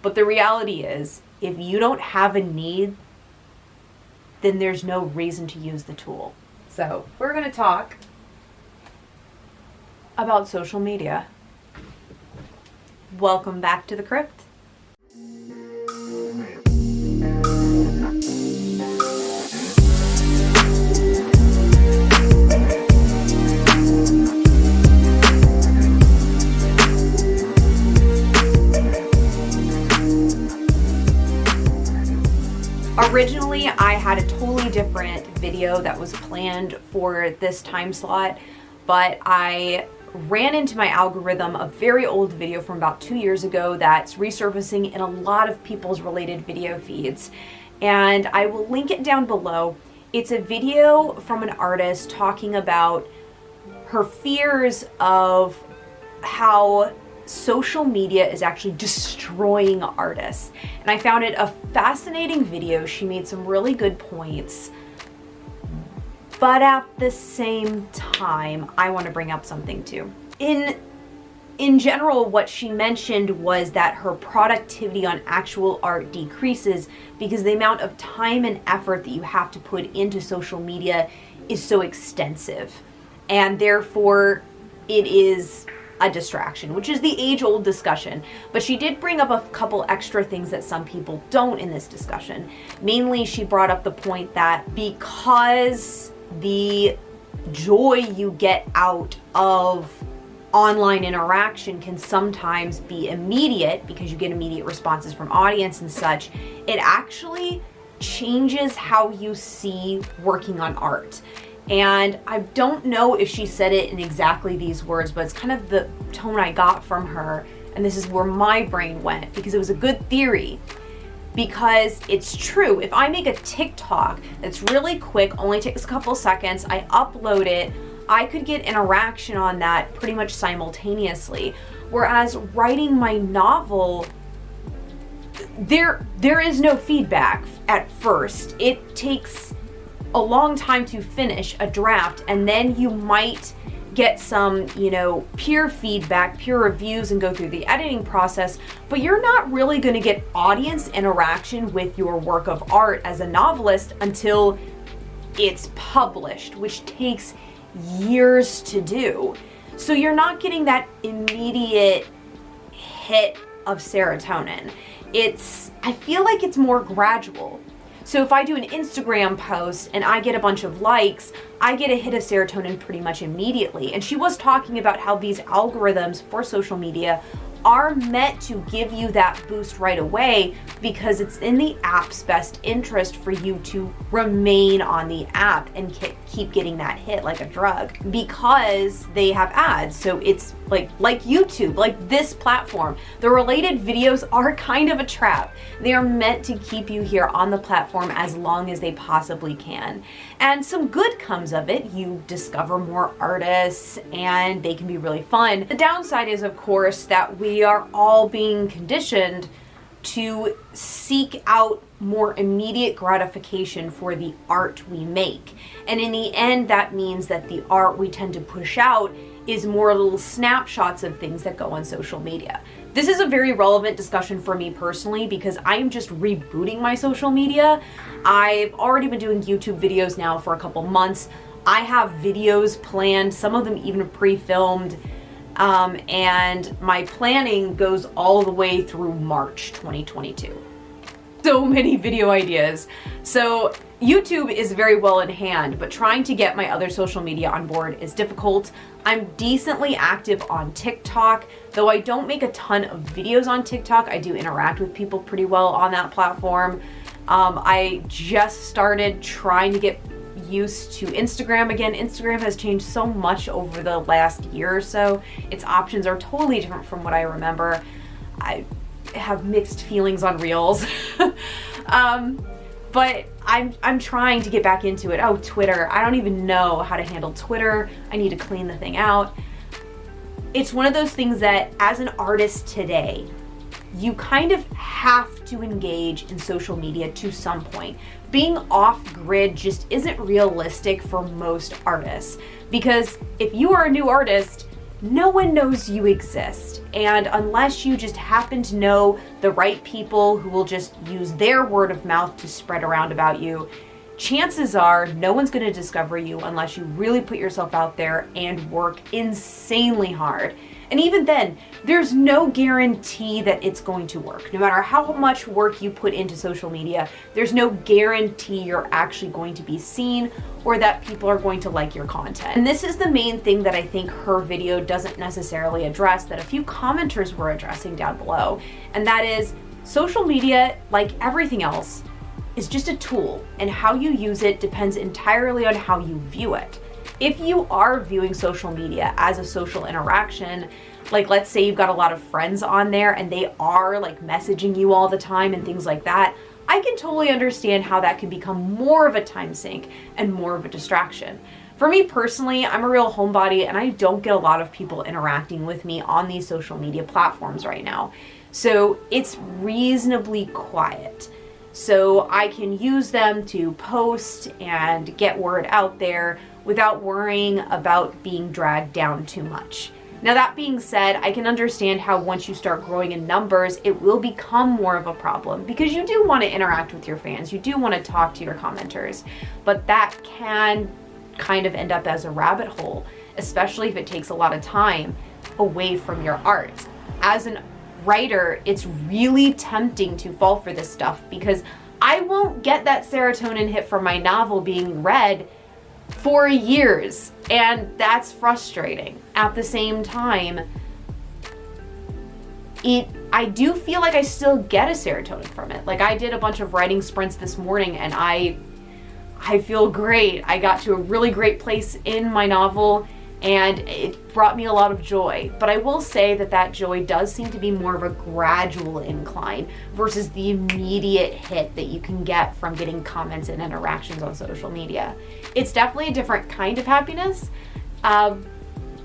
But the reality is, if you don't have a need, then there's no reason to use the tool. So we're going to talk about social media. Welcome back to the crypt. Originally, I had a totally different video that was planned for this time slot, but I ran into my algorithm a very old video from about 2 years ago that's resurfacing in a lot of people's related video feeds. And I will link it down below. It's a video from an artist talking about her fears of how social media is actually destroying artists. And I found it a fascinating video. She made some really good points. But at the same time, I want to bring up something too. In general, what she mentioned was that her productivity on actual art decreases because the amount of time and effort that you have to put into social media is so extensive. And therefore, it is a distraction, which is the age-old discussion. But she did bring up a couple extra things that some people don't in this discussion. Mainly, she brought up the point that because the joy you get out of online interaction can sometimes be immediate because you get immediate responses from audience and such, it actually changes how you see working on art. And I don't know if she said it in exactly these words, but it's kind of the tone I got from her. And this is where my brain went, because it was a good theory. Because it's true, if I make a TikTok that's really quick, only takes a couple seconds, I upload it, I could get interaction on that pretty much simultaneously. Whereas writing my novel, there is no feedback at first. It takes a long time to finish a draft, and then you might get some, peer feedback, peer reviews, and go through the editing process, but you're not really going to get audience interaction with your work of art as a novelist until it's published, which takes years to do. So you're not getting that immediate hit of serotonin. I feel like it's more gradual. So if I do an Instagram post and I get a bunch of likes, I get a hit of serotonin pretty much immediately. And she was talking about how these algorithms for social media are meant to give you that boost right away because it's in the app's best interest for you to remain on the app and keep getting that hit like a drug because they have ads. So it's like YouTube, like this platform. The related videos are kind of a trap. They are meant to keep you here on the platform as long as they possibly can. And some good comes of it. You discover more artists and they can be really fun. The downside is, of course, that we are all being conditioned to seek out more immediate gratification for the art we make. And in the end, that means that the art we tend to push out is more little snapshots of things that go on social media. This is a very relevant discussion for me personally because I'm just rebooting my social media. I've already been doing YouTube videos now for a couple months. I have videos planned, some of them even pre-filmed, and my planning goes all the way through March 2022. So many video ideas. So YouTube is very well in hand, but trying to get my other social media on board is difficult. I'm decently active on TikTok, though I don't make a ton of videos on TikTok. I do interact with people pretty well on that platform. I just started trying to get used to Instagram again. Instagram has changed so much over the last year or so. Its options are totally different from what I remember. I have mixed feelings on Reels. But I'm trying to get back into it. Oh, Twitter. I don't even know how to handle Twitter. I need to clean the thing out. It's one of those things that as an artist today, you kind of have to engage in social media to some point. Being off grid just isn't realistic for most artists, because if you are a new artist, no one knows you exist. And unless you just happen to know the right people who will just use their word of mouth to spread around about you, chances are no one's going to discover you unless you really put yourself out there and work insanely hard. And even then, there's no guarantee that it's going to work. No matter how much work you put into social media, there's no guarantee you're actually going to be seen or that people are going to like your content. And this is the main thing that I think her video doesn't necessarily address, that a few commenters were addressing down below. And that is, social media, like everything else, is just a tool, and how you use it depends entirely on how you view it. If you are viewing social media as a social interaction, like let's say you've got a lot of friends on there and they are like messaging you all the time and things like that, I can totally understand how that can become more of a time sink and more of a distraction. For me personally, I'm a real homebody and I don't get a lot of people interacting with me on these social media platforms right now. So it's reasonably quiet. So I can use them to post and get word out there without worrying about being dragged down too much. Now that being said, I can understand how once you start growing in numbers, it will become more of a problem because you do want to interact with your fans, you do want to talk to your commenters, but that can kind of end up as a rabbit hole, especially if it takes a lot of time away from your art. As an writer, it's really tempting to fall for this stuff because I won't get that serotonin hit from my novel being read for years, and that's frustrating. At the same time, I do feel like I still get a serotonin from it. Like I did a bunch of writing sprints this morning and I feel great. I got to a really great place in my novel and it brought me a lot of joy. But I will say that that joy does seem to be more of a gradual incline versus the immediate hit that you can get from getting comments and interactions on social media. It's definitely a different kind of happiness.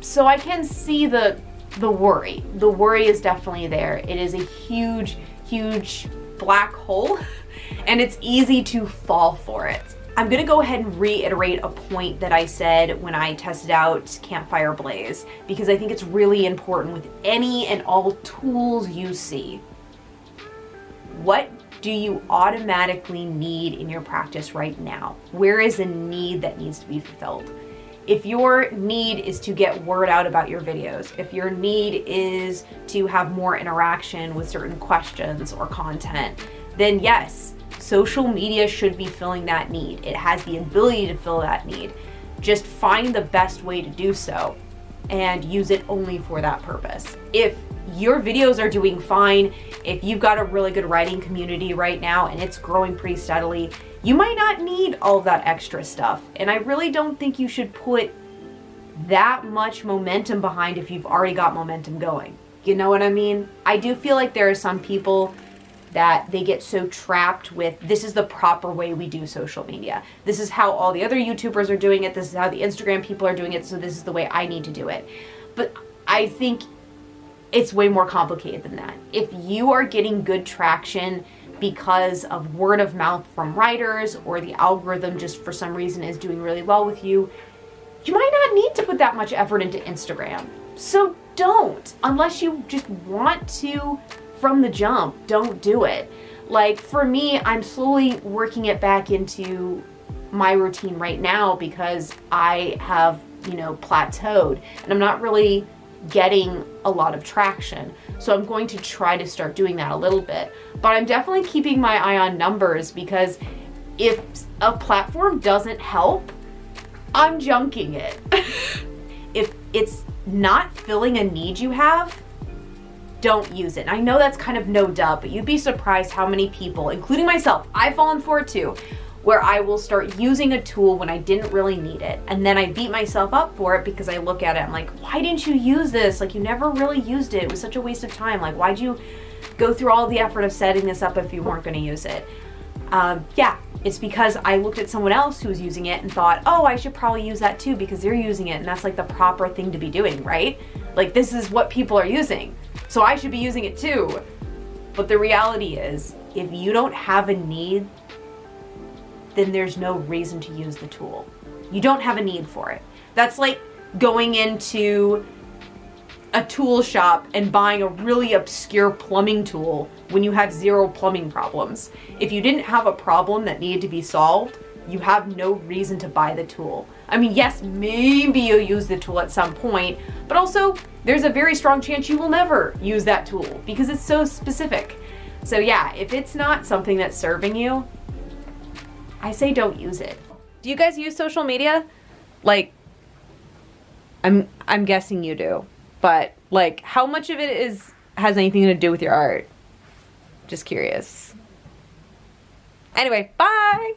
So I can see the worry. The worry is definitely there. It is a huge, huge black hole and it's easy to fall for it. I'm gonna go ahead and reiterate a point that I said when I tested out Campfire Blaze, because I think it's really important with any and all tools you see. What do you automatically need in your practice right now? Where is a need that needs to be fulfilled? If your need is to get word out about your videos, if your need is to have more interaction with certain questions or content, then yes, social media should be filling that need. It has the ability to fill that need. Just find the best way to do so and use it only for that purpose. If your videos are doing fine, if you've got a really good writing community right now and it's growing pretty steadily, you might not need all of that extra stuff. And I really don't think you should put that much momentum behind if you've already got momentum going. You know what I mean? I do feel like there are some people that they get so trapped with, this is the proper way we do social media. This is how all the other YouTubers are doing it. This is how the Instagram people are doing it. So this is the way I need to do it. But I think it's way more complicated than that. If you are getting good traction because of word of mouth from writers, or the algorithm just for some reason is doing really well with you, you might not need to put that much effort into Instagram. So don't, unless you just want to from the jump, don't do it. Like for me, I'm slowly working it back into my routine right now because I have, plateaued and I'm not really getting a lot of traction. So I'm going to try to start doing that a little bit. But I'm definitely keeping my eye on numbers, because if a platform doesn't help, I'm junking it. If it's not filling a need you have, don't use it. And I know that's kind of no duh, but you'd be surprised how many people, including myself, I've fallen for it too, where I will start using a tool when I didn't really need it. And then I beat myself up for it because I look at it, I'm like, why didn't you use this? Like, you never really used it. It was such a waste of time. Like, why'd you go through all the effort of setting this up if you weren't gonna use it? Yeah, it's because I looked at someone else who was using it and thought, oh, I should probably use that too because they're using it. And that's like the proper thing to be doing, right? Like, this is what people are using, so I should be using it too. But the reality is, if you don't have a need, then there's no reason to use the tool. You don't have a need for it. That's like going into a tool shop and buying a really obscure plumbing tool when you have zero plumbing problems. If you didn't have a problem that needed to be solved, you have no reason to buy the tool. I mean, yes, maybe you'll use the tool at some point, but also there's a very strong chance you will never use that tool because it's so specific. So yeah, if it's not something that's serving you, I say don't use it. Do you guys use social media? Like, I'm guessing you do, but like, how much of it has anything to do with your art? Just curious. Anyway, bye!